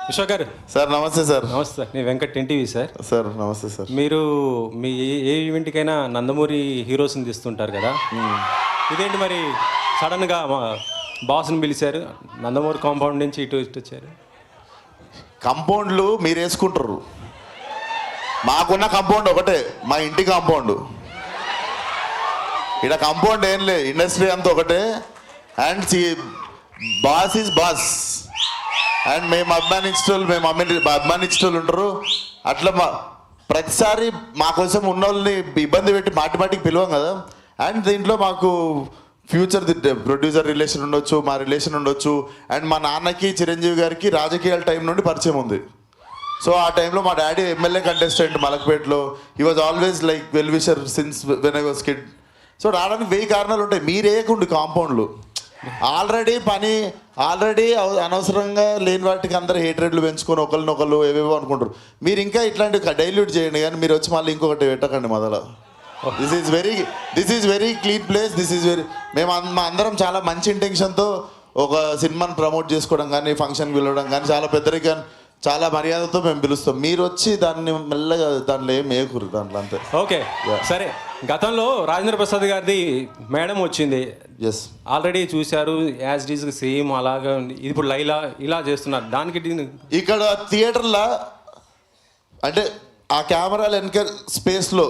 విశ్వ గారు సార్ నమస్తే సార్. నమస్తే సార్, నేను వెంకట్ ఎన్టీవీ సార్. సార్ నమస్తే సార్. మీరు మీ ఏ ఈవెంట్కైనా నందమూరి హీరోస్ని తీస్తుంటారు కదా, ఇదేంటి మరి సడన్గా మా బాస్ని పిలిచారు, నందమూరి కాంపౌండ్ నుంచి ఇటు వచ్చారు? కంపౌండ్లు మీరు వేసుకుంటారు, మాకున్న కాంపౌండ్ ఒకటే, మా ఇంటి కాంపౌండ్. ఇక్కడ కాంపౌండ్ ఏం లే, ఇండస్ట్రీ అంతా ఒకటే. And boss is boss. And మేము అభిమానించేటోళ్ళు ఉంటారు. అట్లా ప్రతిసారి మా కోసం ఉన్న వాళ్ళని ఇబ్బంది పెట్టి మాటికి పిలవం కదా. అండ్ దీంట్లో మాకు ఫ్యూచర్ ప్రొడ్యూసర్ రిలేషన్ ఉండొచ్చు, మా రిలేషన్ ఉండొచ్చు. అండ్ మా నాన్నకి చిరంజీవి గారికి రాజకీయాల టైం నుండి పరిచయం ఉంది. సో ఆ టైంలో మా డాడీ ఎమ్మెల్యే కంటెస్టెంట్ మలక్పేటలో. He was always like well wisher since when I was kid. So రావడానికి 1000 కారణాలు ఉంటాయి. మీరేయకుండి కాంపౌండ్లు. ఆల్రెడీ అనవసరంగా లేని వాటికి అందరు హేట్రేట్లు పెంచుకొని ఒకరినొకరు ఏవేవో అనుకుంటారు. మీరు ఇంకా ఇట్లాంటి డైల్యూట్ చేయండి, కానీ మీరు వచ్చి మళ్ళీ ఇంకొకటి పెట్టకండి మొదల. This is very clean place. మా అందరం చాలా మంచి ఇంటెన్షన్తో ఒక సినిమాని ప్రమోట్ చేసుకోవడం కానీ, ఫంక్షన్కి పిలవడం కానీ చాలా పెద్దరిగా చాలా మర్యాదతో మేము పిలుస్తాం. మీరు వచ్చి దాన్ని మెల్లగా దాంట్లో ఏం వేయకూరు దాంట్లో, అంతే. ఓకే సరే, గతంలో రాజేంద్ర ప్రసాద్ గారిది మేడం వచ్చింది, ఎస్ ఆల్రెడీ చూశారు, యాజ్ డీజ్ సేమ్ అలాగా ఉంది. ఇప్పుడు లైలా ఇలా చేస్తున్నారు. దానికి ఇక్కడ థియేటర్లో అంటే ఆ కెమెరాలు వెనక స్పేస్లో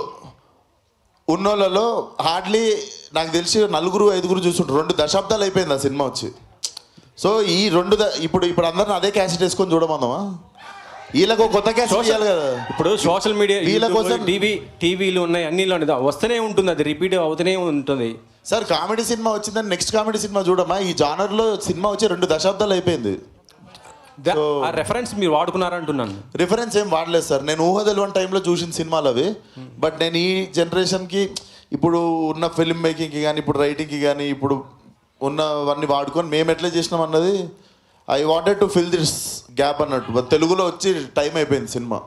ఉన్నోళ్ళలో హార్డ్లీ నాకు తెలిసి 4-5 చూస్తుంటారు. 2 దశాబ్దాలు అయిపోయింది ఆ సినిమా వచ్చి. సో ఈ ఇప్పుడు అందరిని అదే క్యాసెట్ వేసుకొని చూడమందామా? వీళ్ళకు కొత్త క్యాసెట్ ఇవ్వాలి కదా. ఇప్పుడు సోషల్ మీడియా, వీళ్ళ కోసం టీవీలు ఉన్నాయి, అన్నిలో వస్తూనే ఉంటుంది, అది రిపీట్ అవుతూనే ఉంటుంది. సార్ కామెడీ సినిమా వచ్చిందని నెక్స్ట్ కామెడీ సినిమా చూడమా? ఈ జానర్లో సినిమా వచ్చి 2 దశాబ్దాలు అయిపోయింది. ఆ రెఫరెన్స్ మీరు వాడుకున్నారంటున్నాను. రిఫరెన్స్ ఏం వాడలేదు సార్. నేను ఊహ తెలియని టైంలో చూసిన సినిమాలు అవి. బట్ నేను ఈ జనరేషన్కి ఇప్పుడు ఉన్న ఫిల్మ్ మేకింగ్కి కానీ, ఇప్పుడు రైటింగ్కి కానీ, ఇప్పుడు ఉన్నవన్నీ వాడుకొని మేము ఎట్లా చేసినాం అన్నది I wanted to fill this gap అన్నట్టు. తెలుగులో వచ్చి టైం అయిపోయింది సినిమా.